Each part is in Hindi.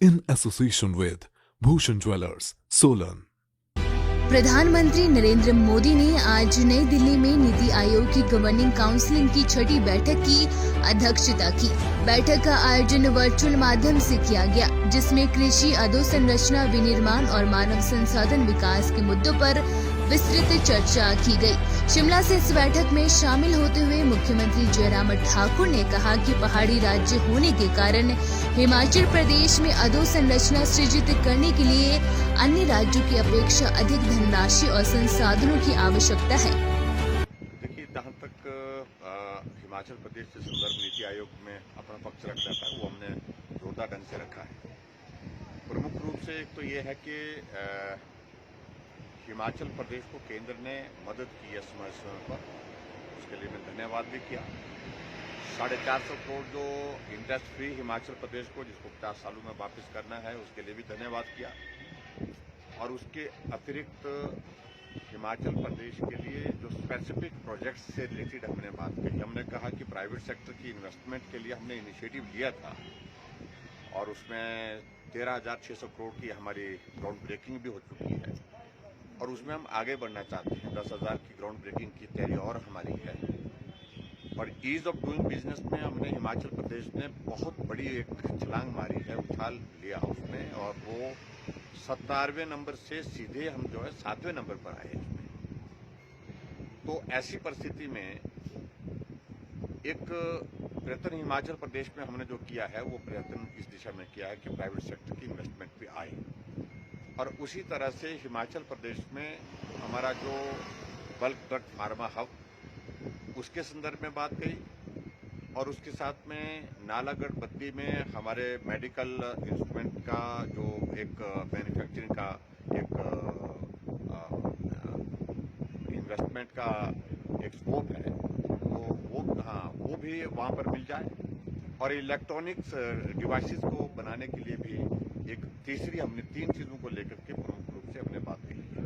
in association with Bhushan Jewellers, Solan. प्रधानमंत्री नरेंद्र मोदी ने आज नई दिल्ली में नीति आयोग की गवर्निंग काउंसिल की छठी बैठक की अध्यक्षता की। बैठक का आयोजन वर्चुअल माध्यम से किया गया, जिसमें कृषि, अधोसंरचना, विनिर्माण और मानव संसाधन विकास के मुद्दों पर विस्तृत चर्चा की गई। शिमला से इस बैठक में शामिल होते हुए मुख्यमंत्री जयराम ठाकुर ने कहा कि पहाड़ी राज्य होने के कारण हिमाचल प्रदेश में अधोसंरचना सृजित करने के लिए अन्य राज्यों की अपेक्षा अधिक धनराशि और संसाधनों की आवश्यकता है। देखिए, जहाँ तक हिमाचल प्रदेश के संदर्भ नीति आयोग में अपना पक्ष रखना था, वो हमने जोरदार ढंग से रखा है। प्रमुख रूप से एक तो ये है कि हिमाचल प्रदेश को केंद्र ने मदद की है समय पर, उसके लिए मैं धन्यवाद भी किया। 450 करोड़ जो इंटरेस्ट फ्री हिमाचल प्रदेश को, जिसको 50 सालों में वापस करना है, उसके लिए भी धन्यवाद किया। और उसके अतिरिक्त हिमाचल प्रदेश के लिए जो स्पेसिफिक प्रोजेक्ट्स से रिलेटेड हमने बात की, हमने कहा कि प्राइवेट सेक्टर की इन्वेस्टमेंट के लिए हमने इनिशिएटिव लिया था और उसमें 13,600 करोड़ की हमारी ग्राउंड ब्रेकिंग भी हो चुकी है और उसमें हम आगे बढ़ना चाहते हैं। 10,000 की ग्राउंड ब्रेकिंग की तैयारी और हमारी है। और ईज ऑफ डूइंग बिजनेस में हमने हिमाचल प्रदेश ने बहुत बड़ी एक छलांग मारी है, उछाल लिया उसमें, और वो 17वें नंबर से सीधे हम जो है 7वें नंबर पर आए इसमें। तो ऐसी परिस्थिति में एक प्रयत्न हिमाचल प्रदेश में हमने जो किया है, वो प्रयत्न इस दिशा में किया है कि प्राइवेट सेक्टर की इन्वेस्टमेंट भी आए। और उसी तरह से हिमाचल प्रदेश में हमारा जो बल्क ड्रग फार्मा हब, उसके संदर्भ में बात कही, और उसके साथ में नालागढ़ बद्दी में हमारे मेडिकल इंस्ट्रूमेंट का जो एक मैन्युफैक्चरिंग का एक इन्वेस्टमेंट का एक स्कोप है, वो भी वहाँ पर मिल जाए। और इलेक्ट्रॉनिक्स डिवाइसेस को बनाने के लिए भी एक तीसरी हमने 3 चीज़ों को लेकर के प्रमुख रूप से हमने बात की है,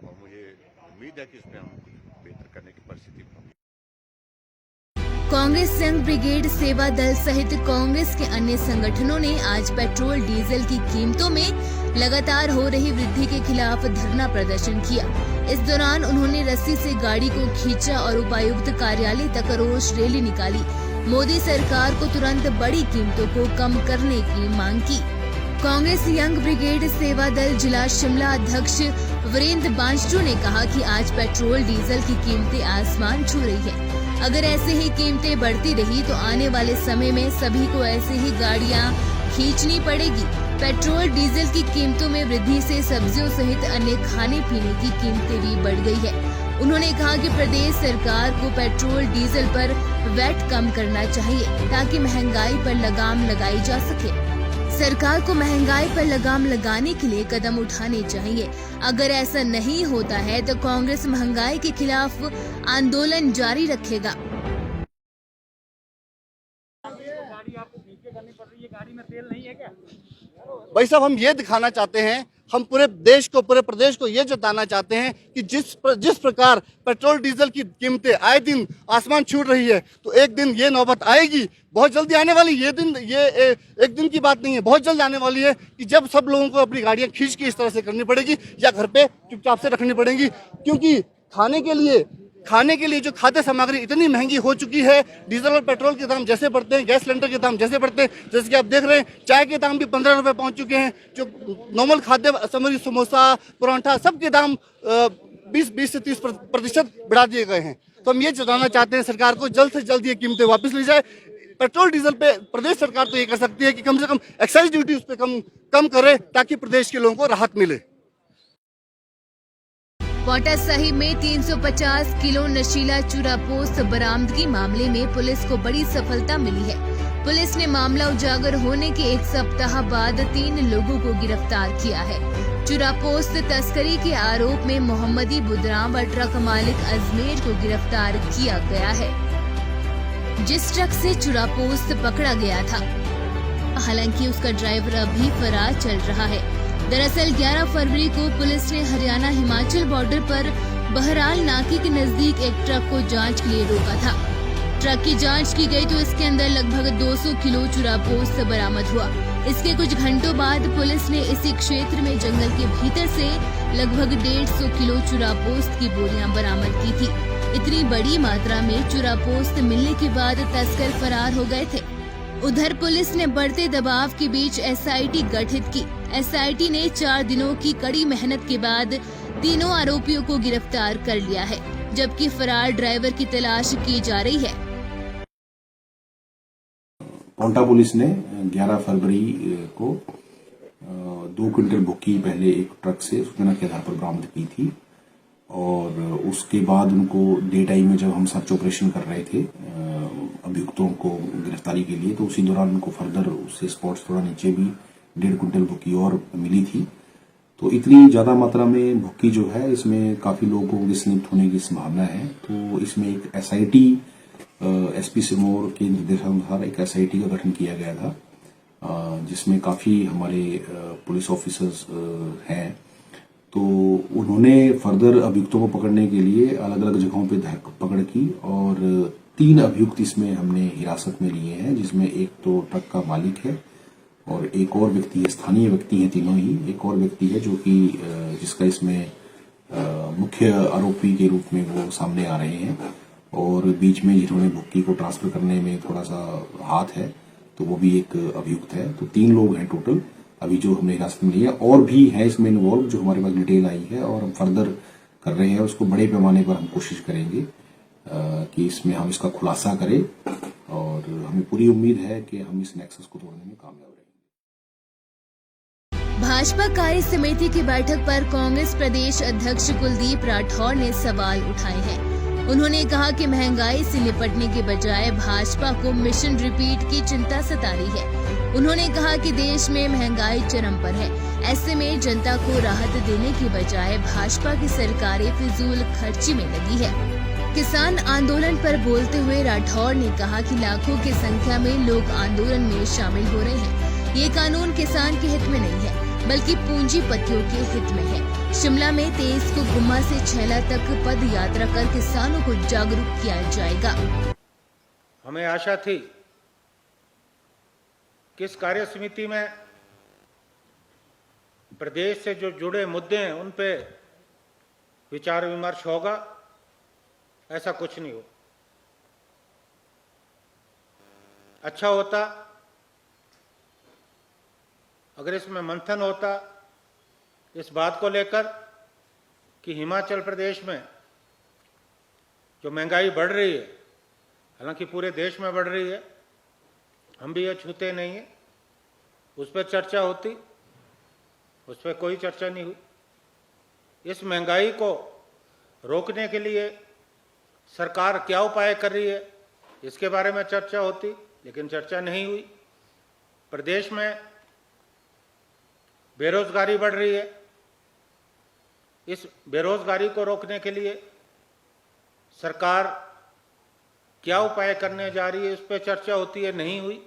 और मुझे उम्मीद है कि इसमें हम कुछ बेहतर करने की परिस्थिति में होंगे। कांग्रेस संघ ब्रिगेड सेवा दल सहित कांग्रेस के अन्य संगठनों ने आज पेट्रोल डीजल की कीमतों में लगातार हो रही वृद्धि के खिलाफ धरना प्रदर्शन किया। इस दौरान उन्होंने रस्सी से गाड़ी को खींचा और उपायुक्त कार्यालय तक रोष रैली निकाली। मोदी सरकार को तुरंत बड़ी कीमतों को कम करने की मांग की। कांग्रेस यंग ब्रिगेड सेवा दल जिला शिमला अध्यक्ष वीरेंद्र बांसटू ने कहा कि आज पेट्रोल डीजल की कीमतें आसमान छू रही है। अगर ऐसे ही कीमतें बढ़ती रही तो आने वाले समय में सभी को ऐसे ही गाड़ियां खींचनी पड़ेगी। पेट्रोल डीजल की कीमतों में वृद्धि से सब्जियों सहित अन्य खाने पीने की कीमतें भी बढ़ गई है। उन्होंने कहा कि प्रदेश सरकार को पेट्रोल डीजल पर वैट कम करना चाहिए ताकि महंगाई पर लगाम लगाई जा सके। सरकार को महंगाई पर लगाम लगाने के लिए कदम उठाने चाहिए। अगर ऐसा नहीं होता है तो कांग्रेस महंगाई के खिलाफ आंदोलन जारी रखेगा। गाड़ी आपको पीछे करनी पड़ रही है, गाड़ी में तेल नहीं है क्या? भाई साहब, हम ये दिखाना चाहते हैं, हम पूरे देश को, पूरे प्रदेश को ये जताना चाहते हैं कि जिस प्रकार पेट्रोल डीजल की कीमतें आए दिन आसमान छू रही है, तो एक दिन ये नौबत आएगी, बहुत जल्दी आने वाली। ये एक दिन की बात नहीं है, बहुत जल्द आने वाली है कि जब सब लोगों को अपनी गाड़ियां खींच के इस तरह से करनी पड़ेगी या घर पे चुपचाप से रखनी पड़ेगी, क्योंकि खाने के लिए जो खाद्य सामग्री इतनी महंगी हो चुकी है। डीजल और पेट्रोल के दाम जैसे बढ़ते हैं, गैस सिलेंडर के दाम जैसे बढ़ते हैं, जैसे कि आप देख रहे हैं, चाय के दाम भी 15 रुपए पहुंच चुके हैं। जो नॉर्मल खाद्य सामग्री, समोसा, परांठा, सबके दाम 20 से 30% बढ़ा दिए गए हैं। तो हम ये जताना चाहते हैं सरकार को, जल्द से जल्द ये कीमतें वापस ली जाए। पेट्रोल डीजल पे प्रदेश सरकार तो ये कर सकती है कि कम से कम एक्साइज ड्यूटी उस पर कम करे, ताकि प्रदेश के लोगों को राहत मिले। पांवटा साहिब में 350 किलो नशीला चूरापोस्त बरामदगी मामले में पुलिस को बड़ी सफलता मिली है। पुलिस ने मामला उजागर होने के 1 सप्ताह बाद 3 लोगों को गिरफ्तार किया है। चूरापोस्त तस्करी के आरोप में मोहम्मदी बुदराम व ट्रक मालिक अजमेर को गिरफ्तार किया गया है, जिस ट्रक से चूरापोस्त पकड़ा गया था। हालांकि उसका ड्राइवर अभी फरार चल रहा है। दरअसल 11 फरवरी को पुलिस ने हरियाणा हिमाचल बॉर्डर पर बहराल नाके के नजदीक एक ट्रक को जांच के लिए रोका था। ट्रक की जांच की गई तो इसके अंदर लगभग 200 किलो चूरापोस्त बरामद हुआ। इसके कुछ घंटों बाद पुलिस ने इसी क्षेत्र में जंगल के भीतर से लगभग 150 किलो चुरापोस्त की बोरियां बरामद की थी। इतनी बड़ी मात्रा में चुरापोस्त मिलने के बाद तस्कर फरार हो गए थे। उधर पुलिस ने बढ़ते दबाव के बीच एसआईटी गठित की। एसआईटी ने 4 दिनों की कड़ी मेहनत के बाद तीनों आरोपियों को गिरफ्तार कर लिया है, जबकि फरार ड्राइवर की तलाश की जा रही है। पांवटा पुलिस ने 11 फरवरी को 2 क्विंटल भुक्की पहले एक ट्रक से सूचना के आधार पर बरामद की थी और उसके बाद उनको डे टाइम में जब हम सर्च ऑपरेशन कर रहे थे अभियुक्तों को गिरफ्तारी के लिए, तो उसी दौरान उनको फर्दर उससे स्पॉट्स थोड़ा नीचे भी 1.5 क्विंटल भुक्की और मिली थी। तो इतनी ज्यादा मात्रा में भुक्की जो है इसमें काफी लोगों के स्निग्ध होने की संभावना है। तो इसमें एक एसआईटी एसपी सिरमौर के निर्देशानुसार एक एसआईटी का गठन किया गया था, जिसमें काफी हमारे पुलिस ऑफिसर्स हैं। तो उन्होंने फर्दर अभियुक्तों को पकड़ने के लिए अलग अलग जगहों पे पकड़ की और 3 अभियुक्त इसमें हमने हिरासत में लिए हैं, जिसमें एक तो ट्रक का मालिक है और एक और व्यक्ति है, स्थानीय व्यक्ति है तीनों ही। एक और व्यक्ति है जो कि जिसका इसमें मुख्य आरोपी के रूप में वो सामने आ रहे हैं और बीच में जिन्होंने भुक्की को ट्रांसफर करने में थोड़ा सा हाथ है, तो वो भी एक अभियुक्त है। तो 3 लोग हैं टोटल अभी जो हमने हिरासत में लिया, और भी है इसमें इन्वॉल्व जो हमारे पास डिटेल आई है और हम फर्दर कर रहे हैं। उसको बड़े पैमाने पर हम कोशिश करेंगे कि इसमें हम इसका खुलासा करें और हमें पूरी उम्मीद है कि हम इस नेक्सस को तोड़ने में कामयाब रहेंगे। भाजपा कार्य समिति की बैठक पर कांग्रेस प्रदेश अध्यक्ष कुलदीप राठौर ने सवाल उठाए हैं। उन्होंने कहा कि महंगाई से निपटने के बजाय भाजपा को मिशन रिपीट की चिंता सता रही है। उन्होंने कहा कि देश में महंगाई चरम पर है, ऐसे में जनता को राहत देने के बजाय भाजपा की सरकारें फिजूल खर्ची में लगी है। किसान आंदोलन पर बोलते हुए राठौर ने कहा कि लाखों की संख्या में लोग आंदोलन में शामिल हो रहे हैं। ये कानून किसान के हित में नहीं है, बल्कि पूंजीपतियों के हित में है। शिमला में 23 को गुम्मा से छैला तक पद यात्रा कर किसानों को जागरूक किया जाएगा। हमें आशा थी कि इस कार्य समिति में प्रदेश से जो जुड़े मुद्दे हैं उन पे विचार विमर्श होगा। ऐसा कुछ नहीं हो। अच्छा होता अगर इसमें मंथन होता इस बात को लेकर कि हिमाचल प्रदेश में जो महंगाई बढ़ रही है, हालांकि पूरे देश में बढ़ रही है, हम भी ये छूते नहीं है, उस पर चर्चा होती। उस पर कोई चर्चा नहीं हुई। इस महंगाई को रोकने के लिए सरकार क्या उपाय कर रही है इसके बारे में चर्चा होती, लेकिन चर्चा नहीं हुई। प्रदेश में बेरोजगारी बढ़ रही है, इस बेरोजगारी को रोकने के लिए सरकार क्या उपाय करने जा रही है इस पर चर्चा होती है, नहीं हुई।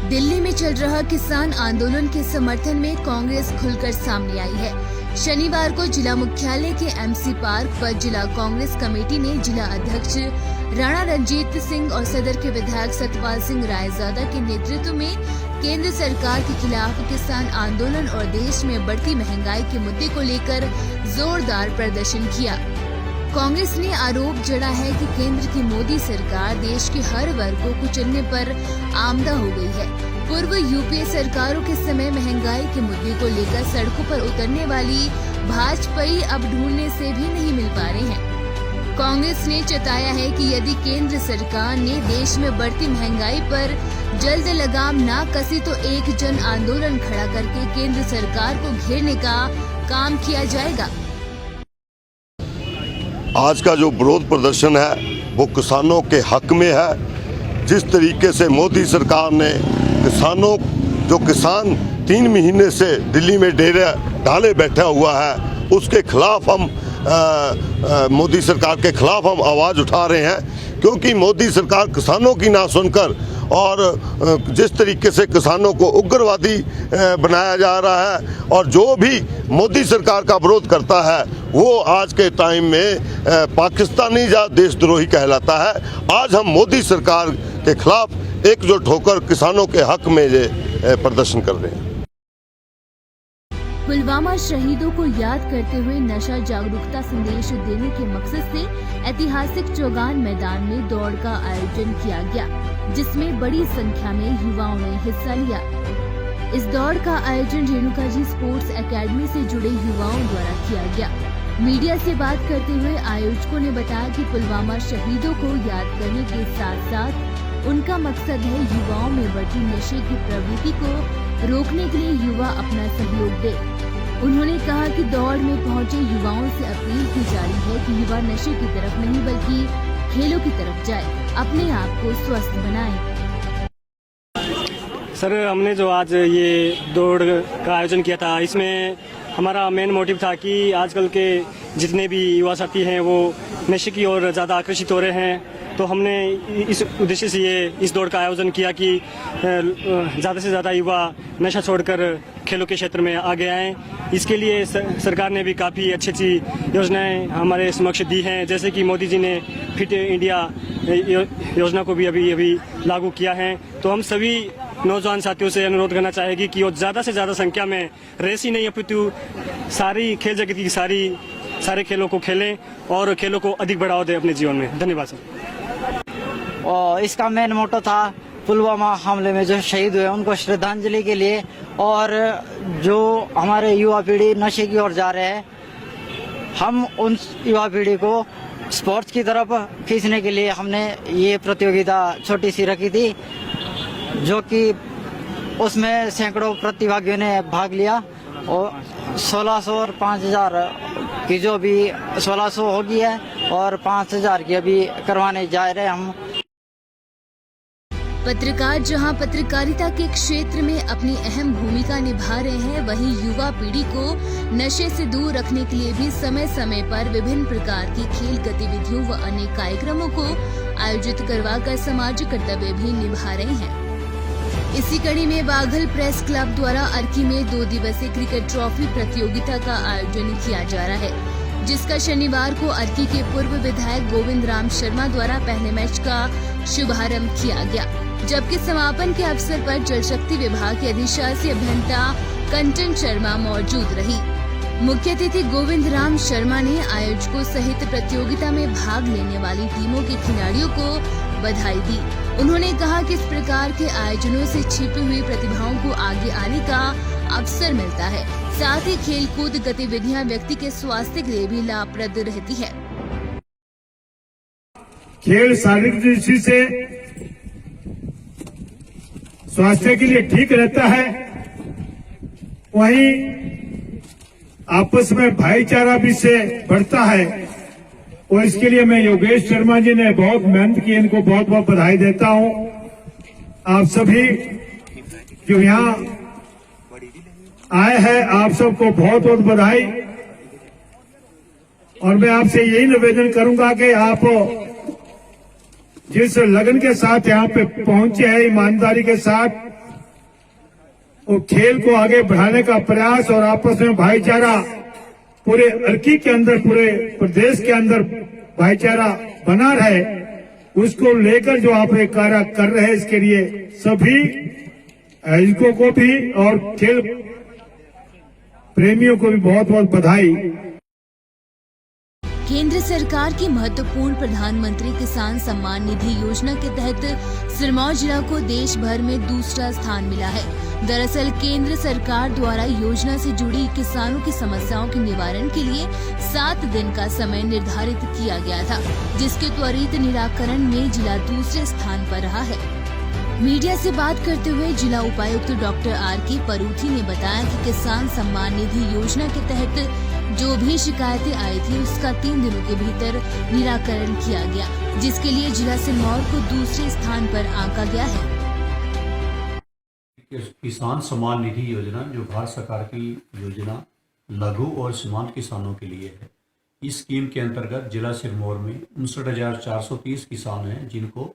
दिल्ली में चल रहा किसान आंदोलन के समर्थन में कांग्रेस खुलकर सामने आई है। शनिवार को जिला मुख्यालय के एमसी पार्क पर जिला कांग्रेस कमेटी ने जिला अध्यक्ष राणा रंजीत सिंह और सदर के विधायक सतपाल सिंह रायजादा के नेतृत्व में केंद्र सरकार के खिलाफ किसान आंदोलन और देश में बढ़ती महंगाई के मुद्दे को लेकर जोरदार प्रदर्शन किया। कांग्रेस ने आरोप जड़ा है कि केंद्र की मोदी सरकार देश के हर वर्ग को कुचलने पर आमदा हो गई है। पूर्व यूपीए सरकारों के समय महंगाई के मुद्दे को लेकर सड़कों पर उतरने वाली भाजपाई अब ढूंढने से भी नहीं मिल पा रहे हैं। कांग्रेस ने जताया है कि यदि केंद्र सरकार ने देश में बढ़ती महंगाई पर जल्द लगाम ना कसी तो एक जन आंदोलन खड़ा करके केंद्र सरकार को घेरने का काम किया जाएगा। आज का जो विरोध प्रदर्शन है वो किसानों के हक में है। जिस तरीके से मोदी सरकार ने किसान 3 महीने से दिल्ली में डेरे डाले बैठा हुआ है, उसके खिलाफ हम मोदी सरकार के खिलाफ हम आवाज़ उठा रहे हैं, क्योंकि मोदी सरकार किसानों की ना सुनकर और जिस तरीके से किसानों को उग्रवादी बनाया जा रहा है और जो भी मोदी सरकार का विरोध करता है वो आज के टाइम में पाकिस्तानी या देशद्रोही कहलाता है। आज हम मोदी सरकार के खिलाफ एकजुट होकर किसानों के हक में ये प्रदर्शन कर रहे हैं। पुलवामा शहीदों को याद करते हुए नशा जागरूकता संदेश देने के मकसद से ऐतिहासिक चौगान मैदान में दौड़ का आयोजन किया गया, जिसमें बड़ी संख्या में युवाओं ने हिस्सा लिया। इस दौड़ का आयोजन रेणुका जी स्पोर्ट्स एकेडमी से जुड़े युवाओं द्वारा किया गया। मीडिया से बात करते हुए आयोजकों ने बताया कि पुलवामा शहीदों को याद करने के साथ साथ उनका मकसद है युवाओं में बढ़ती नशे की प्रवृत्ति को रोकने के लिए युवा अपना सहयोग दे। उन्होंने कहा कि दौड़ में पहुंचे युवाओं से अपील की जा रही है कि युवा नशे की तरफ नहीं बल्कि खेलों की तरफ जाए, अपने आप को स्वस्थ बनाएं। सर, हमने जो आज ये दौड़ का आयोजन किया था, इसमें हमारा मेन मोटिव था कि आजकल के जितने भी युवा साथी हैं वो नशे की ओर ज़्यादा आकर्षित हो रहे हैं। तो हमने इस उद्देश्य से इस दौड़ का आयोजन किया कि ज़्यादा से ज़्यादा युवा नशा छोड़कर खेलों के क्षेत्र में आगे आएँ। इसके लिए सरकार ने भी काफ़ी अच्छी योजनाएं हमारे समक्ष दी हैं, जैसे कि मोदी जी ने फिट इंडिया योजना को भी अभी लागू किया है। तो हम सभी नौजवान साथियों से अनुरोध करना चाहेगी कि वो ज़्यादा से ज़्यादा संख्या में रेस ही नहीं अपितु सारी खेल जगत की सारे खेलों को खेलें और खेलों को अधिक बढ़ावा दें अपने जीवन में। धन्यवाद सर। और इसका मेन मोटो था पुलवामा हमले में जो शहीद हुए उनको श्रद्धांजलि के लिए, और जो हमारे युवा पीढ़ी नशे की ओर जा रहे हैं, हम उन युवा पीढ़ी को स्पोर्ट्स की तरफ खींचने के लिए हमने ये प्रतियोगिता छोटी सी रखी थी, जो कि उसमें सैकड़ों प्रतिभागियों ने भाग लिया और 1600 और 5000 की जो भी 1600 होगी है और 5000 की अभी करवाने जा रहे हैं हम। पत्रकार जहां पत्रकारिता के क्षेत्र में अपनी अहम भूमिका निभा रहे हैं, वहीं युवा पीढ़ी को नशे से दूर रखने के लिए भी समय समय पर विभिन्न प्रकार की खेल गतिविधियों व अन्य कार्यक्रमों को आयोजित करवाकर सामाजिक कर्तव्य भी निभा रहे हैं। इसी कड़ी में बाघल प्रेस क्लब द्वारा अर्की में 2 दिवसीय क्रिकेट ट्रॉफी प्रतियोगिता का आयोजन किया जा रहा है, जिसका शनिवार को अर्की के पूर्व विधायक गोविंद राम शर्मा द्वारा पहले मैच का शुभारंभ किया गया, जबकि समापन के अवसर पर जल शक्ति विभाग के अधिशासी अभियंता कंचन शर्मा मौजूद रही। मुख्य अतिथि गोविंद राम शर्मा ने आयोजकों सहित प्रतियोगिता में भाग लेने वाली टीमों के खिलाड़ियों को बधाई दी। उन्होंने कहा कि इस प्रकार के आयोजनों से छिपी हुई प्रतिभाओं को आगे आने का अवसर मिलता है, साथ ही खेल कूद गतिविधियां व्यक्ति के स्वास्थ्य के लिए भी लाभप्रद रहती है। खेल शारीरिक दृष्टि से स्वास्थ्य के लिए ठीक रहता है, वहीं आपस में भाईचारा भी से बढ़ता है, और इसके लिए मैं योगेश शर्मा जी ने बहुत मेहनत की, इनको बहुत बहुत बधाई देता हूं। आप सभी जो यहाँ आए हैं, आप सबको बहुत बहुत बधाई। और मैं आपसे यही निवेदन करूंगा कि आप जिस लगन के साथ यहाँ पे पहुंचे हैं, ईमानदारी के साथ वो खेल को आगे बढ़ाने का प्रयास और आपस में भाईचारा पूरे अर्की के अंदर, पूरे प्रदेश के अंदर भाईचारा बना रहे, उसको लेकर जो आप एक कार्य कर रहे हैं, इसके लिए सभी आयोजकों को भी और खेल प्रेमियों को भी बहुत बहुत बधाई। केंद्र सरकार की महत्वपूर्ण प्रधानमंत्री किसान सम्मान निधि योजना के तहत सिरमौर जिला को देश भर में दूसरा स्थान मिला है। दरअसल केंद्र सरकार द्वारा योजना से जुड़ी किसानों की समस्याओं के निवारण के लिए 7 दिन का समय निर्धारित किया गया था, जिसके त्वरित निराकरण में जिला दूसरे स्थान पर रहा है। मीडिया से बात करते हुए जिला उपायुक्त डॉक्टर R.K. परूथी ने बताया कि किसान सम्मान निधि योजना के तहत जो भी शिकायतें आई थी उसका 3 दिनों के भीतर निराकरण किया गया, जिसके लिए जिला सिरमौर को दूसरे स्थान पर आंका गया है। किसान सम्मान निधि योजना जो भारत सरकार की योजना लघु और सीमांत किसानों के लिए है, इस स्कीम के अंतर्गत जिला सिरमौर में 59,430 किसान हैं, जिनको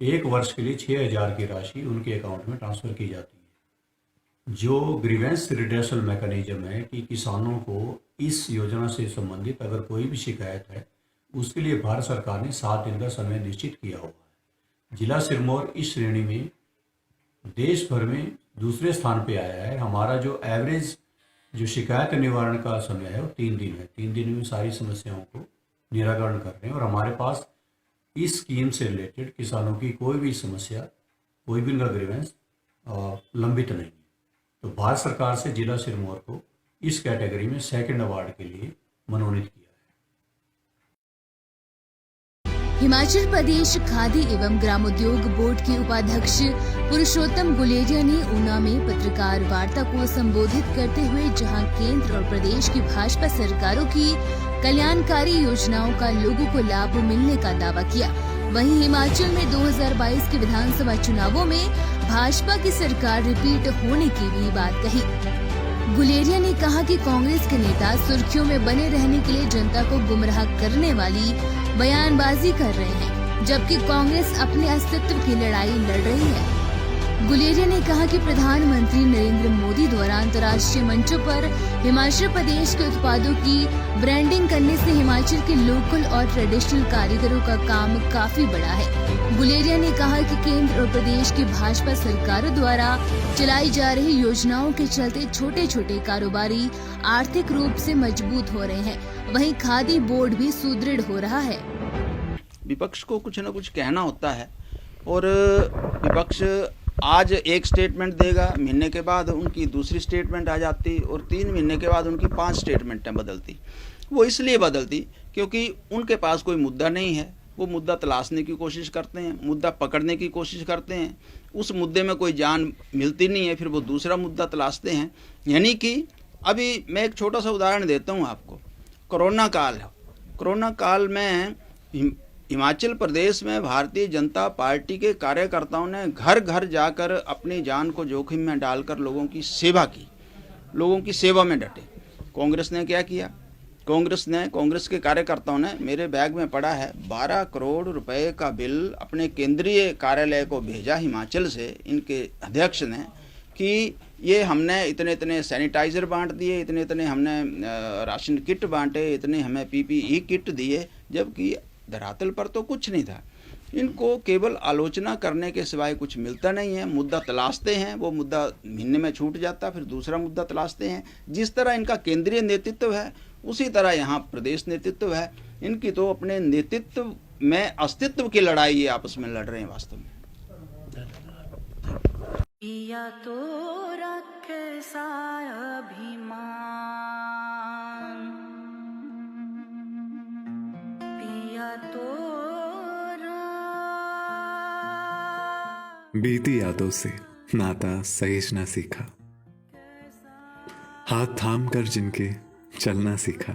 1 वर्ष के लिए 6,000 की राशि उनके अकाउंट में ट्रांसफर की जाती है। जो ग्रीवेंस रिड्रेसल मैकेनिज्म है कि किसानों को इस योजना से संबंधित अगर कोई भी शिकायत है, उसके लिए भारत सरकार ने 7 दिन का समय निश्चित किया हुआ है। जिला सिरमौर इस श्रेणी में देश भर में दूसरे स्थान पे आया है। हमारा जो एवरेज जो शिकायत निवारण का समय है वो 3 दिन है। 3 दिन में सारी समस्याओं को निराकरण कर रहे हैं और हमारे पास इस स्कीम से रिलेटेड किसानों की कोई भी समस्या, कोई भी उनका ग्रीवेंस लंबित नहीं है। तो भारत सरकार से जिला सिरमौर को इस कैटेगरी में 2nd अवार्ड के लिए मनोनीत किया। हिमाचल प्रदेश खादी एवं ग्रामोद्योग बोर्ड के उपाध्यक्ष पुरुषोत्तम गुलेरिया ने ऊना में पत्रकार वार्ता को संबोधित करते हुए जहां केंद्र और प्रदेश की भाजपा सरकारों की कल्याणकारी योजनाओं का लोगों को लाभ मिलने का दावा किया, वहीं हिमाचल में 2022 के विधानसभा चुनावों में भाजपा की सरकार रिपीट होने की भी बात कही। गुलेरिया ने कहा कि कांग्रेस के नेता सुर्खियों में बने रहने के लिए जनता को गुमराह करने वाली बयानबाजी कर रहे हैं, जबकि कांग्रेस अपने अस्तित्व की लड़ाई लड़ रही है। गुलेरिया ने कहा कि प्रधानमंत्री नरेंद्र मोदी द्वारा अंतर्राष्ट्रीय मंचों पर हिमाचल प्रदेश के उत्पादों की ब्रांडिंग करने से हिमाचल के लोकल और ट्रेडिशनल कारीगरों का काम काफी बड़ा है। गुलेरिया ने कहा कि केंद्र और प्रदेश की भाजपा सरकारों द्वारा चलाई जा रही योजनाओं के चलते छोटे छोटे कारोबारी आर्थिक रूप से मजबूत हो रहे हैं, वहीं खादी बोर्ड भी सुदृढ़ हो रहा है। विपक्ष को कुछ न कुछ कहना होता है और विपक्ष आज एक स्टेटमेंट देगा, महीने के बाद उनकी दूसरी स्टेटमेंट आ जाती और 3 महीने के बाद उनकी 5 स्टेटमेंटें बदलती। वो इसलिए बदलती क्योंकि उनके पास कोई मुद्दा नहीं है। वो मुद्दा तलाशने की कोशिश करते हैं, मुद्दा पकड़ने की कोशिश करते हैं, उस मुद्दे में कोई जान मिलती नहीं है, फिर वो दूसरा मुद्दा तलाशते हैं। यानी कि अभी मैं एक छोटा सा उदाहरण देता हूँ आपको। कोरोना काल है। कोरोना काल में हिमाचल प्रदेश में भारतीय जनता पार्टी के कार्यकर्ताओं ने घर घर जाकर अपनी जान को जोखिम में डालकर लोगों की सेवा की, लोगों की सेवा में डटे। कांग्रेस ने क्या किया? कांग्रेस के कार्यकर्ताओं ने, मेरे बैग में पड़ा है, 12 करोड़ रुपए का बिल अपने केंद्रीय कार्यालय को भेजा हिमाचल से इनके अध्यक्ष ने कि ये हमने इतने इतने सैनिटाइज़र बांट दिए, इतने इतने हमने राशन किट बांटे, इतने हमें PPE किट दिए, जबकि धरातल पर तो कुछ नहीं था। इनको केवल आलोचना करने के सिवाय कुछ मिलता नहीं है। मुद्दा तलाशते हैं, वो मुद्दा महीने में छूट जाता, फिर दूसरा मुद्दा तलाशते हैं। जिस तरह इनका केंद्रीय नेतृत्व है उसी तरह यहाँ प्रदेश नेतृत्व है। इनकी तो अपने नेतृत्व में अस्तित्व की लड़ाई ये आपस में लड़ रहे हैं वास्तव में। पिया तो रखे साया अभिमान, पिया तो बीती यादों से नाता सहेजना सीखा, हाथ थाम कर जिनके चलना सीखा,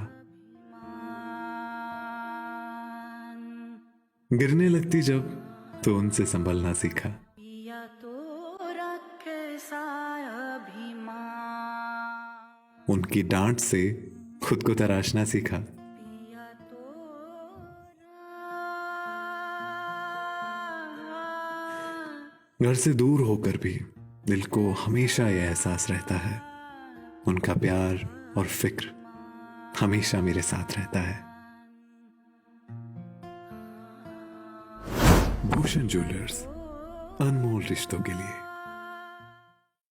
गिरने लगती जब तो उनसे संभलना सीखा। उनकी डांट से खुद को तराशना सीखा। घर से दूर होकर भी दिल को हमेशा यह एहसास रहता है, उनका प्यार और फिक्र हमेशा मेरे साथ रहता है। भूषण ज्वेलर्स, अनमोल रिश्तों के लिए।